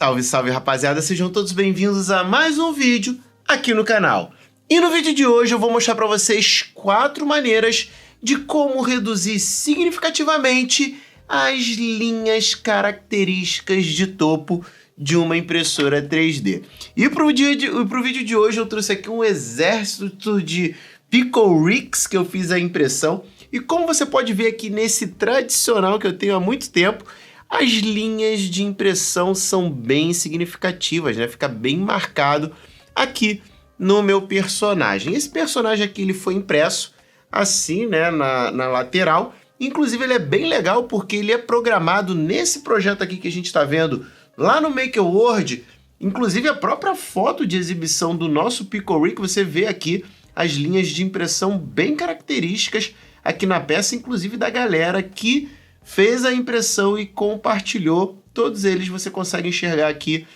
Salve, salve rapaziada, sejam todos bem-vindos a mais um vídeo aqui no canal. E no vídeo de hoje eu vou mostrar para vocês 4 maneiras de como reduzir significativamente as linhas características de topo de uma impressora 3D. E pro vídeo de hoje eu trouxe aqui um exército de Pickle Ricks que eu fiz a impressão. E como você pode ver aqui nesse tradicional que eu tenho há muito tempo, as linhas de impressão são bem significativas, né? Fica bem marcado aqui no meu personagem. Esse personagem aqui ele foi impresso assim, né, na lateral. Inclusive ele é bem legal porque ele é programado nesse projeto aqui que a gente está vendo lá no MakerWord. Inclusive a própria foto de exibição do nosso Pickle Rick, você vê aqui as linhas de impressão bem características aqui na peça, inclusive da galera que fez a impressão e compartilhou. Todos eles você consegue enxergar aqui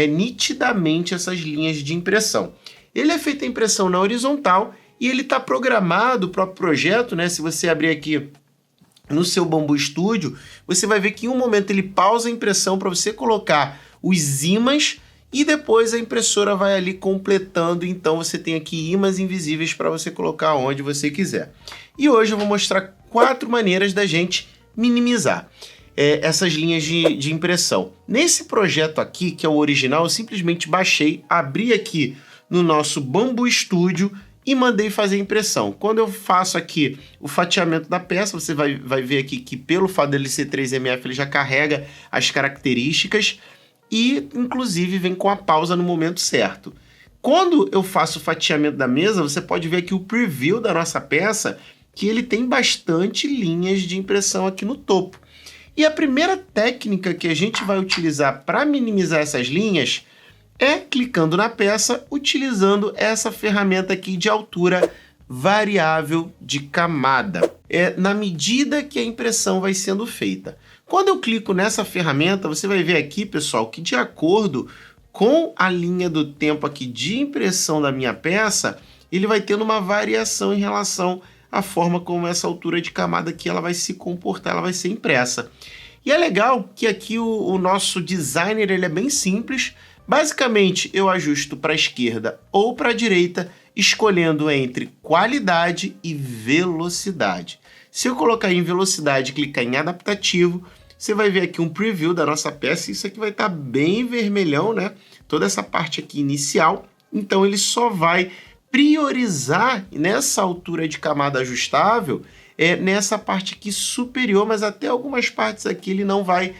nitidamente essas linhas de impressão. Ele é feito a impressão na horizontal e ele está programado, o próprio projeto, né? Se você abrir aqui no seu Bambu Studio, você vai ver que em um momento ele pausa a impressão para você colocar os ímãs e depois a impressora vai ali completando. Então você tem aqui ímãs invisíveis para você colocar onde você quiser. E hoje eu vou mostrar 4 maneiras da gente minimizar essas linhas de impressão. Nesse projeto aqui, que é o original, eu simplesmente baixei, abri aqui no nosso Bambu Studio e mandei fazer a impressão. Quando eu faço aqui o fatiamento da peça, você vai ver aqui que pelo fato dele ser 3MF, ele já carrega as características e inclusive vem com a pausa no momento certo. Quando eu faço o fatiamento da mesa, você pode ver aqui o preview da nossa peça, que ele tem bastante linhas de impressão aqui no topo. E a primeira técnica que a gente vai utilizar para minimizar essas linhas é clicando na peça, utilizando essa ferramenta aqui de altura variável de camada. Na medida que a impressão vai sendo feita. Quando eu clico nessa ferramenta, você vai ver aqui, pessoal, que de acordo com a linha do tempo aqui de impressão da minha peça, ele vai tendo uma variação em relação a forma como essa altura de camada aqui ela vai se comportar, ela vai ser impressa. E é legal que aqui o nosso designer ele é bem simples. Basicamente, eu ajusto para a esquerda ou para a direita, escolhendo entre qualidade e velocidade. Se eu colocar em velocidade e clicar em adaptativo, você vai ver aqui um preview da nossa peça. Isso aqui vai estar bem vermelhão, né? Toda essa parte aqui inicial. Então, ele só vai priorizar nessa altura de camada ajustável, nessa parte aqui superior, mas até algumas partes aqui ele não vai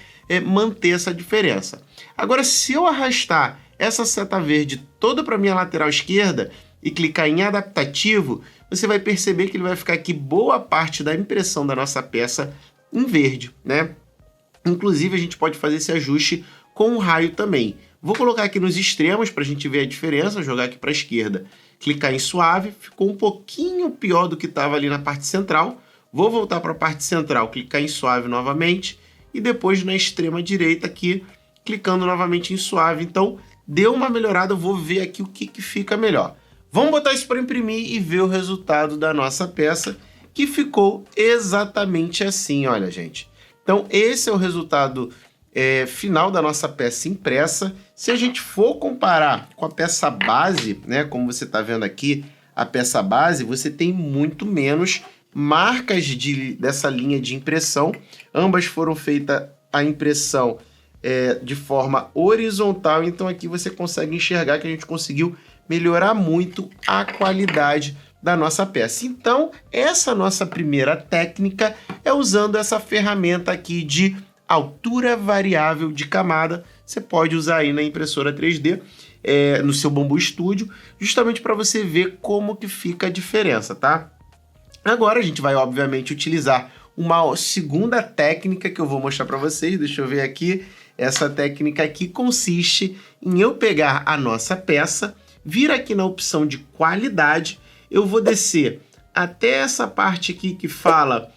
manter essa diferença. Agora, se eu arrastar essa seta verde toda para minha lateral esquerda e clicar em adaptativo, você vai perceber que ele vai ficar aqui boa parte da impressão da nossa peça em verde, né? Inclusive, a gente pode fazer esse ajuste com um raio também. Vou colocar aqui nos extremos para a gente ver a diferença, jogar aqui para a esquerda. Clicar em suave, ficou um pouquinho pior do que estava ali na parte central. Vou voltar para a parte central, clicar em suave novamente e depois na extrema direita aqui, clicando novamente em suave. Então, deu uma melhorada, eu vou ver aqui o que fica melhor. Vamos botar isso para imprimir e ver o resultado da nossa peça, que ficou exatamente assim, olha, gente. Então, esse é o resultado final da nossa peça impressa. Se a gente for comparar com a peça base, né, como você está vendo aqui, a peça base, você tem muito menos marcas dessa linha de impressão. Ambas foram feitas a impressão de forma horizontal, então aqui você consegue enxergar que a gente conseguiu melhorar muito a qualidade da nossa peça. Então, essa nossa primeira técnica é usando essa ferramenta aqui de altura variável de camada. Você pode usar aí na impressora 3D, no seu Bambu Studio, justamente para você ver como que fica a diferença, tá? Agora a gente vai, obviamente, utilizar uma segunda técnica que eu vou mostrar para vocês. Deixa eu ver aqui. Essa técnica aqui consiste em eu pegar a nossa peça, vir aqui na opção de qualidade, eu vou descer até essa parte aqui que fala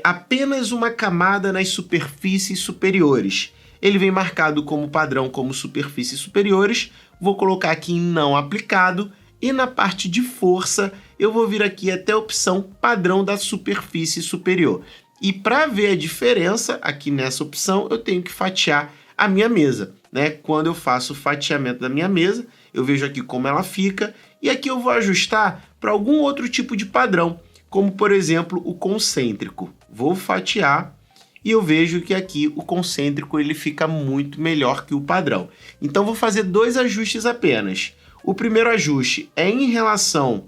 apenas uma camada nas superfícies superiores. Ele vem marcado como padrão como superfícies superiores. Vou colocar aqui em não aplicado e na parte de força eu vou vir aqui até a opção padrão da superfície superior. E para ver a diferença aqui nessa opção eu tenho que fatiar a minha mesa. né, quando eu faço o fatiamento da minha mesa. Eu vejo aqui como ela fica e aqui eu vou ajustar para algum outro tipo de padrão, como por exemplo o concêntrico. Vou fatiar e eu vejo que aqui o concêntrico ele fica muito melhor que o padrão. Então vou fazer 2 ajustes apenas. O primeiro ajuste é em relação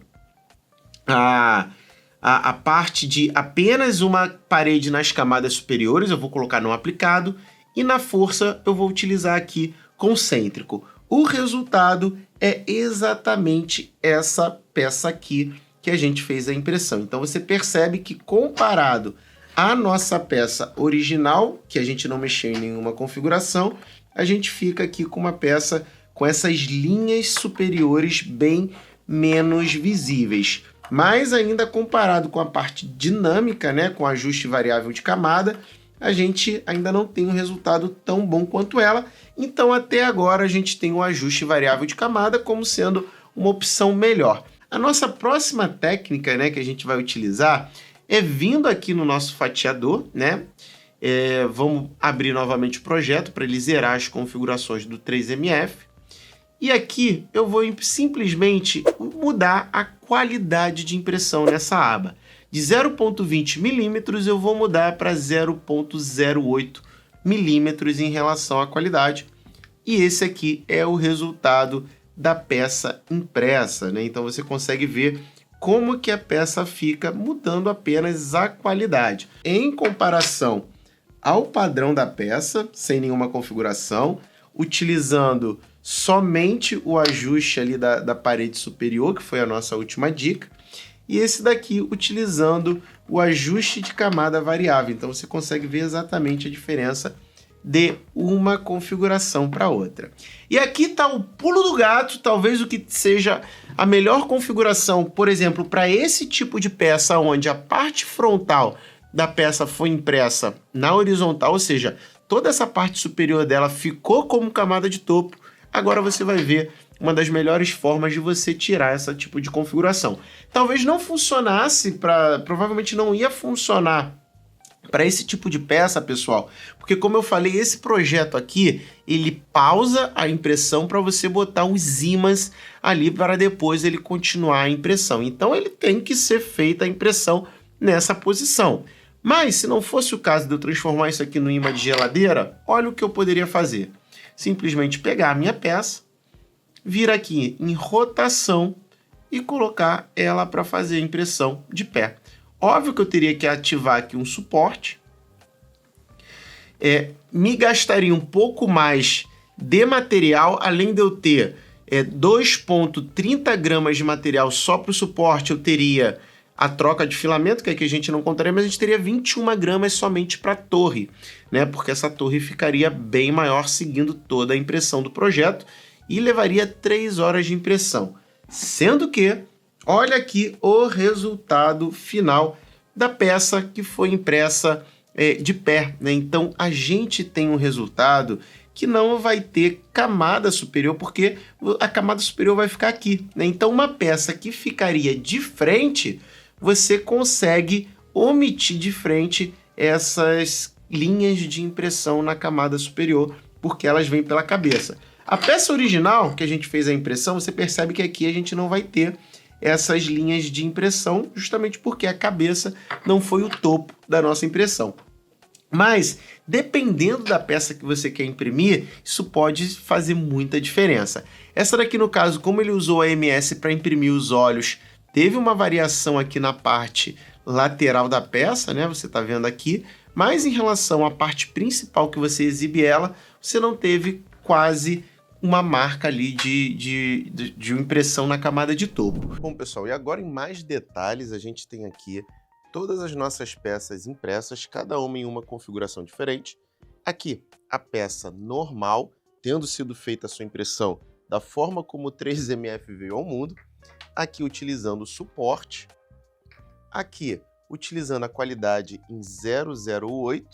a parte de apenas uma parede nas camadas superiores, eu vou colocar não aplicado, e na força eu vou utilizar aqui concêntrico. O resultado é exatamente essa peça aqui que a gente fez a impressão. Então você percebe que comparado à nossa peça original, que a gente não mexeu em nenhuma configuração, a gente fica aqui com uma peça com essas linhas superiores bem menos visíveis. Mas ainda comparado com a parte dinâmica, né, com ajuste variável de camada, a gente ainda não tem um resultado tão bom quanto ela. Então até agora a gente tem um ajuste variável de camada como sendo uma opção melhor. A nossa próxima técnica, né, que a gente vai utilizar é vindo aqui no nosso fatiador, né? Vamos abrir novamente o projeto para ele zerar as configurações do 3MF. E aqui eu vou simplesmente mudar a qualidade de impressão nessa aba. De 0,20 milímetros eu vou mudar para 0,08 milímetros em relação à qualidade. E esse aqui é o resultado da peça impressa, né? Então você consegue ver como que a peça fica mudando apenas a qualidade. Em comparação ao padrão da peça, sem nenhuma configuração, utilizando somente o ajuste ali da parede superior, que foi a nossa última dica, e esse daqui utilizando o ajuste de camada variável. Então você consegue ver exatamente a diferença de uma configuração para outra. E aqui está o pulo do gato, talvez o que seja a melhor configuração, por exemplo, para esse tipo de peça onde a parte frontal da peça foi impressa na horizontal, ou seja, toda essa parte superior dela ficou como camada de topo. Agora você vai ver uma das melhores formas de você tirar esse tipo de configuração. Talvez não funcionasse, provavelmente não ia funcionar para esse tipo de peça, pessoal, porque como eu falei, esse projeto aqui, ele pausa a impressão para você botar os ímãs ali para depois ele continuar a impressão. Então ele tem que ser feita a impressão nessa posição. Mas se não fosse o caso de eu transformar isso aqui no ímã de geladeira, olha o que eu poderia fazer. Simplesmente pegar a minha peça, vir aqui em rotação e colocar ela para fazer a impressão de pé. Óbvio que eu teria que ativar aqui um suporte, me gastaria um pouco mais de material, além de eu ter 2,30 gramas de material só para o suporte, eu teria a troca de filamento, que aqui a gente não contaria, mas a gente teria 21 gramas somente para a torre, né? Porque essa torre ficaria bem maior seguindo toda a impressão do projeto e levaria 3 horas de impressão. Sendo que, olha aqui o resultado final da peça que foi impressa de pé, né? Então a gente tem um resultado que não vai ter camada superior, porque a camada superior vai ficar aqui, né? Então uma peça que ficaria de frente, você consegue omitir de frente essas linhas de impressão na camada superior, porque elas vêm pela cabeça. A peça original, que a gente fez a impressão, você percebe que aqui a gente não vai ter essas linhas de impressão, justamente porque a cabeça não foi o topo da nossa impressão. Mas, dependendo da peça que você quer imprimir, isso pode fazer muita diferença. Essa daqui, no caso, como ele usou a MS para imprimir os olhos, teve uma variação aqui na parte lateral da peça, né? Você está vendo aqui, mas em relação à parte principal que você exibe ela, você não teve quase uma marca ali de impressão na camada de topo. Bom, pessoal, e agora em mais detalhes, a gente tem aqui todas as nossas peças impressas, cada uma em uma configuração diferente. Aqui, a peça normal, tendo sido feita a sua impressão da forma como o 3MF veio ao mundo. Aqui, utilizando o suporte. Aqui, utilizando a qualidade em 008.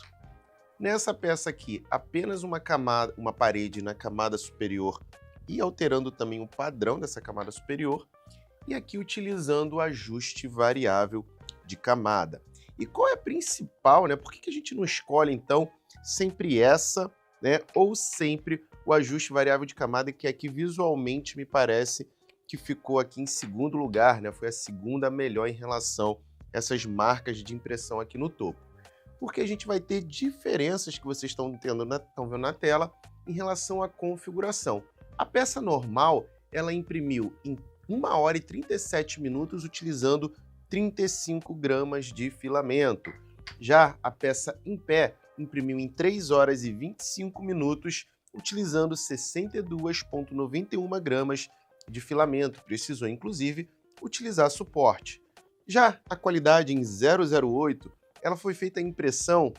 Nessa peça aqui, apenas uma parede na camada superior e alterando também o padrão dessa camada superior. E aqui, utilizando o ajuste variável de camada. E qual é a principal, né? Por que a gente não escolhe, então, sempre essa, né? Ou sempre o ajuste variável de camada, que aqui visualmente me parece que ficou aqui em segundo lugar, né? Foi a segunda melhor em relação a essas marcas de impressão aqui no topo. Porque a gente vai ter diferenças que vocês estão vendo na tela em relação à configuração. A peça normal, ela imprimiu em 1 hora e 37 minutos utilizando 35 gramas de filamento. Já a peça em pé imprimiu em 3 horas e 25 minutos utilizando 62,91 gramas de filamento. Precisou, inclusive, utilizar suporte. Já a qualidade em 008, ela foi feita a impressão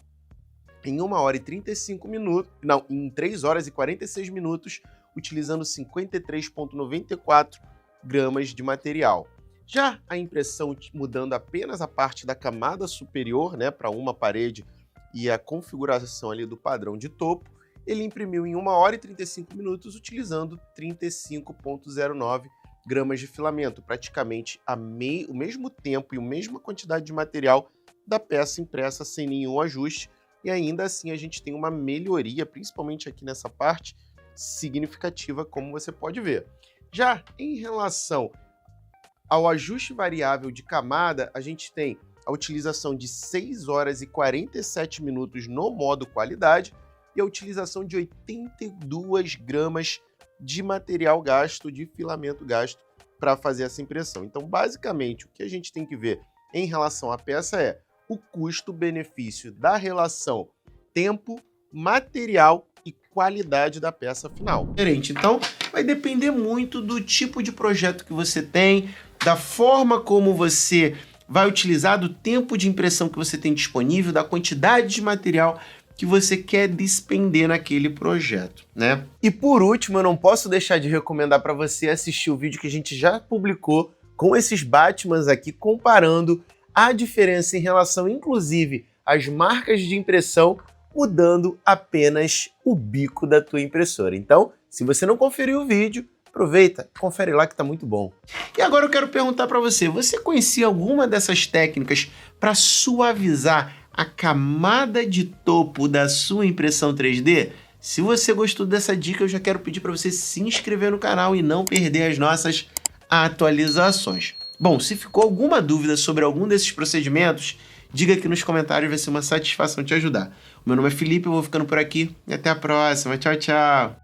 em 1 hora e 35 minutos, não, em 3 horas e 46 minutos, utilizando 53,94 gramas de material. Já a impressão mudando apenas a parte da camada superior, né, para uma parede e a configuração ali do padrão de topo, ele imprimiu em 1 hora e 35 minutos utilizando 35,09 gramas de filamento, praticamente o mesmo tempo e a mesma quantidade de material da peça impressa sem nenhum ajuste, e ainda assim a gente tem uma melhoria, principalmente aqui nessa parte, significativa, como você pode ver. Já em relação ao ajuste variável de camada, a gente tem a utilização de 6 horas e 47 minutos no modo qualidade e a utilização de 82 gramas de material gasto, de filamento gasto, para fazer essa impressão. Então, basicamente, o que a gente tem que ver em relação à peça é o custo-benefício da relação tempo, material e qualidade da peça final. Então, vai depender muito do tipo de projeto que você tem, da forma como você vai utilizar, do tempo de impressão que você tem disponível, da quantidade de material que você quer despender naquele projeto, né? E por último, eu não posso deixar de recomendar para você assistir o vídeo que a gente já publicou com esses Batmans aqui, comparando a diferença em relação, inclusive, às marcas de impressão, mudando apenas o bico da tua impressora. Então, se você não conferiu o vídeo, aproveita, confere lá que tá muito bom. E agora eu quero perguntar para você, você conhecia alguma dessas técnicas para suavizar a camada de topo da sua impressão 3D? Se você gostou dessa dica, eu já quero pedir para você se inscrever no canal e não perder as nossas atualizações. Bom, se ficou alguma dúvida sobre algum desses procedimentos, diga aqui nos comentários, vai ser uma satisfação te ajudar. O meu nome é Felipe, eu vou ficando por aqui e até a próxima. Tchau, tchau!